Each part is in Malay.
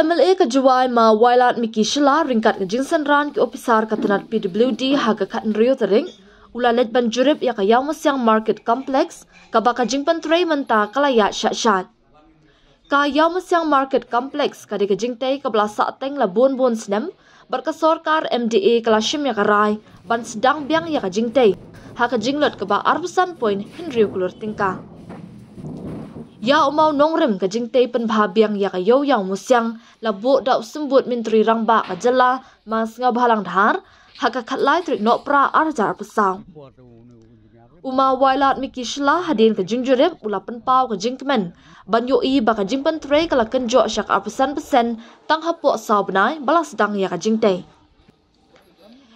MLA ke Juwai ma Wailat Miki Shila ringkat ke Jingsan Ran ke opisar katanat PWD haga katan Rio Tering ula let banjurib ya ka Yaw Masyang Market Complex ka baka jingpan tray menta kalaya syat-syat. Ka Yaw Masyang Market Complex ka di ke jingtay ka belasa ateng la bon snem berkesorkar MDA kalashim ya karai ban sedang biang ya ka jingtay ha ka jinglot ka ba arbusan point Henry kulur tingka. Ya umau nongrem ka jingtay penbahabiang ya ka Yaw Masyang labo da sembut menteri rangba ka jela mas ngabhalang dhar haka khatlai trik no pra arjar pesau. Uma Wailat Miki Shila hadin ke jingjurib ula penpau ke jingkemen banyo i baka jingpen tray kala kenjo syak arpesan pesen tang hapok sau benai balas dang ya ka jingtay.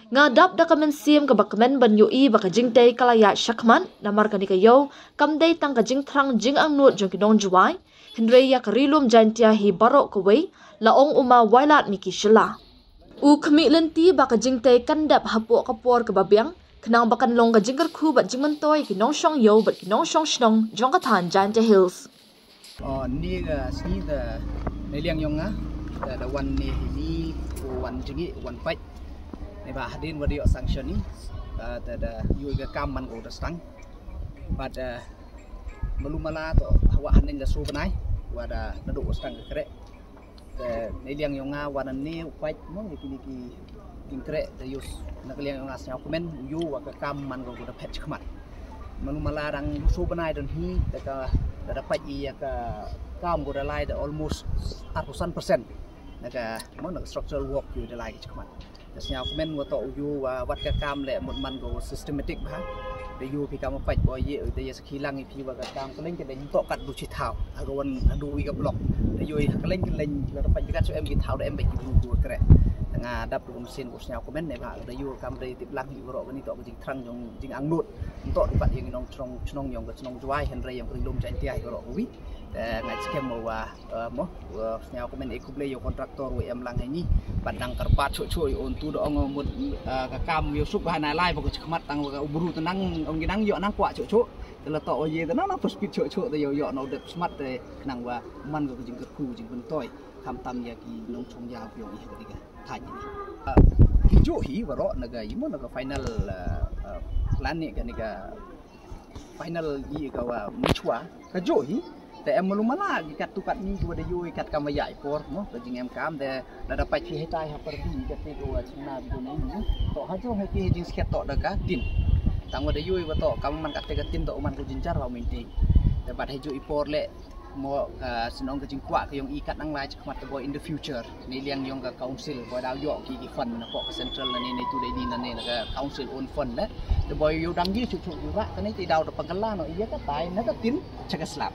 Ngadap da kamen sim ke bakamen banyo i baka jingtay kala ya syakman namar ka ni ka Yaw kamday tang ka jingtrang jing ang nut jong kinong juwai Henry ya karilum jantia hi barok kawai laong uma Wailat Miki Shila. U kemi lenti baka jingtay kandap hapok kapor ke babiang kenang bakan long ka jingker ku bat jingmentoy kinong syong Yaw bat kinong syong shnong jong katan Jantia Hills. Ni ga sini da neliang yong da wan ni wan jingi wan fight ni ba hadin wadio sanction ni da yu ga kaman ko da stang but malumala to hawa hanin da su banai wada nadu stang kre da neliang yong wan ni fight mo ni kre da yus nakaliang yong asnya komen yu wa ka kaman ko da pet khamat malumala dang su banai dan hi da dapat ia ka kam go da lai da almost 100% naga mo na structural work yu da lai khamat dasnya komen wa to yu wat ka kam le mon man go systematic ba da yu pi kam pat boy ye da ya sakhilang pi wa ka kam keleng ke ding to kat du chi thau agon adu wi ka block da yu keleng la dapat ka so em ki thau da em be ki du kre nga dap du mesin ko snya komen ne ba da yu kam dai tip lang yu ro ni to jing thrang jong jing ang nut to pat yang nong chnong yong ka chnong juai henry yang rilum jan tiai ko ro wi ngai skem wa mo snya komen e kuble yo kontraktor wi em lang ni bandang karpat choi on tu do ong mut ka kam yo sup ha na lai ba ko chkhmat tang ka ubru tenang ong ginang yo nang kwa cho la to ye tenang na speed cho de yo no de smart de nang wa man ko jing ku jing bun toy kam tam ya ki nong chong ya yo i ha diga thai ni jo hi wa ro na ga imo na ga final plan ni ga final yi ka wa michwa ka jo hiแต่em malumala gikat tukat ni ko da yoy kat kamaya ipor mo ka jing em kam de da dapat chi hetai ha perdi kat te ko china bi ni to ha jo he ki jing sket to da ka tin tang wa da yoy wa to kam man kat te ka tin to man ko jinjar wa minti da bat he jo ipor le mo ka senong ka jing kwa ka yong ikat nang lai chmat boy in the future ni liang yong ka council boy daw yo ki fund na ko central na ni tu de ni na ni ka council own fund le the boy yo dang gi chu chu wa ka ni ti daw da pangala no iya ka tai na ka tin chaga slap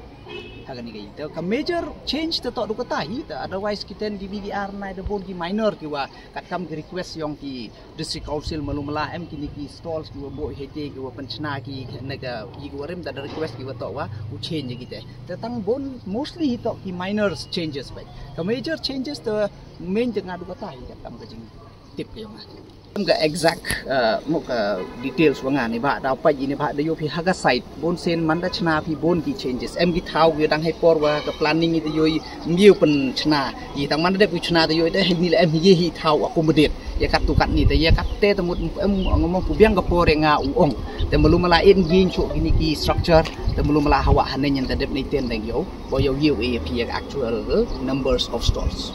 hagan ni itu ka major change to do ka tai otherwise kita di BDR na the bon ki minor ki wa kat kam ki request yong ki district council malumala em ki ki stalls ki wa bo hete ki wa panchna ki naga ki wa rem da request ki wa to wa u change kita tang bon mostly to ki minor changes but ka major changes to main jang adu ka tai kat kam ka jing tip ki yong ga exact mo ka details wa nga ni ba daw pa ni ba da yo phi haga site bon sen man da chna phi bon ki changes em ki thau ge dang hai por wa ka planning ni yo miu pen chna yi tang man da ku chna da yo da ni la em ye hi thau accommodate ya kat tu kat ni da ya kat te tamut em ngomong pu biang ka por nga u ong te malum la in yin chu ni ki structure te malum la hawa hanen yan da dep ni ten dang yo bo yo yu e phi actual numbers of stores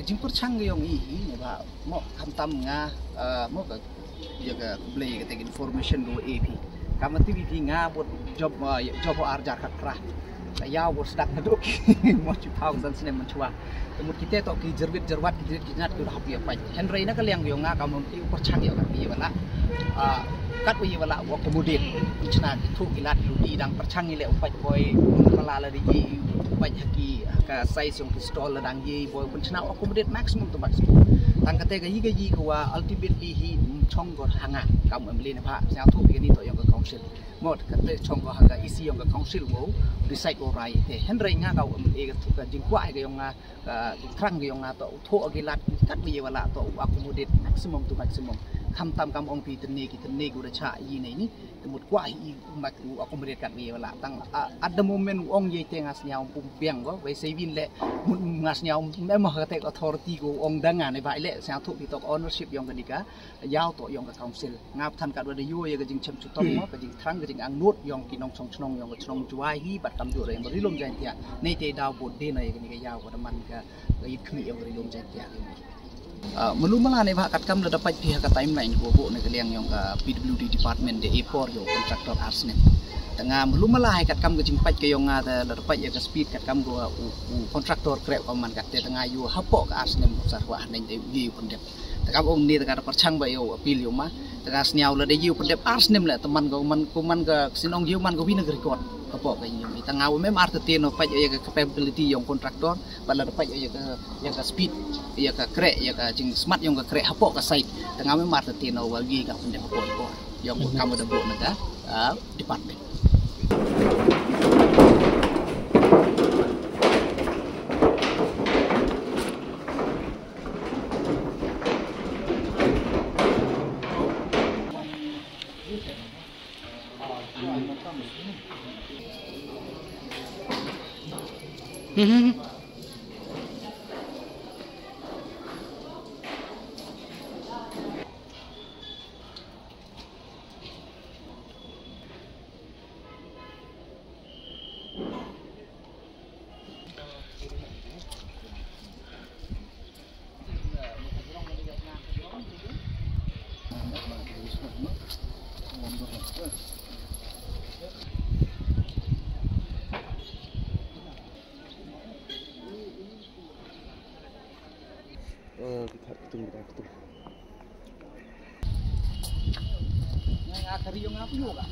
jing per chang yong i ni ba mo kham tam nga mo ka ya ka play ka information do ap kam ti vi nga bot job arjar khat kra ya bot dak naduk mo chu thau san sne man chwa mut kite to ki jerwat ki nat ku hap ya pa henry na ka liang yong nga kam ti per chang yo ka pi wala kat wi wala wo kemudian ichna ki thu ki lat di dang per chang ni le upai boy mala la di upai haki ka size yung stall la dang ye boy pun chna accommodate maximum to maximum tang kate ga yi ko wa ultimately hi chong go hanga kam amli na pha sang thu bi ni to yong ka council mod ka te chong go hanga isi yong ka council wo decide go rai te hen rai nga ka amli ka thu ka jing kwa ga yong nga krang ga yong nga to tho ga lat kat bi wala to accommodate maximum to maximum kham tam kam ong pi ten ne gu da cha yi nei ni mut kwa yi mak u accommodate kat bi wala tang at the moment ong ye te ngas nyau pum piang go we sei win le mut ngas nyau me ma ka te authority go ong dang nga nei bai le sang thu bi to ownership yong ka ni ka yaw to yong ka council ngap than kat wa de yu ye ga jing chem chu tong mo ka jing thrang ga jing ang nut yong ki nong chong chnong yong ka chnong chuai hi bat kam du re mo ri lom jan tia nei te daw bot de nei ga ni ka yaw ka man ka yi khni yong ri lom jan tia Melum malah nih pak katkam dah dapat pihak timeline ko bo ne kaliang yang PWD department de A4 yo kontraktor arsnen tengah melum malah katkam ke jingpat ke yang ada dapat ya ke speed katkam go kontraktor krep kaman kat tengah yo hapok ke arsnen sarwa nen de gi pendep tengah om ni tengah perchang ba yo apil yo mah tengah sniau le de yu pendep arsnen le teman go man ke sinong yu man go win record kapok ke yo tengah mem artetin no pat ya ke capability yang kontraktor bala dapat ya ke speed ya ke krek ya ke jing smart yang ke krek hapok ke site tengah mem artetin no wagi ka pendep hapok yang kamu dah buat naga department kita ketemu. Yang akhir yang apa juga?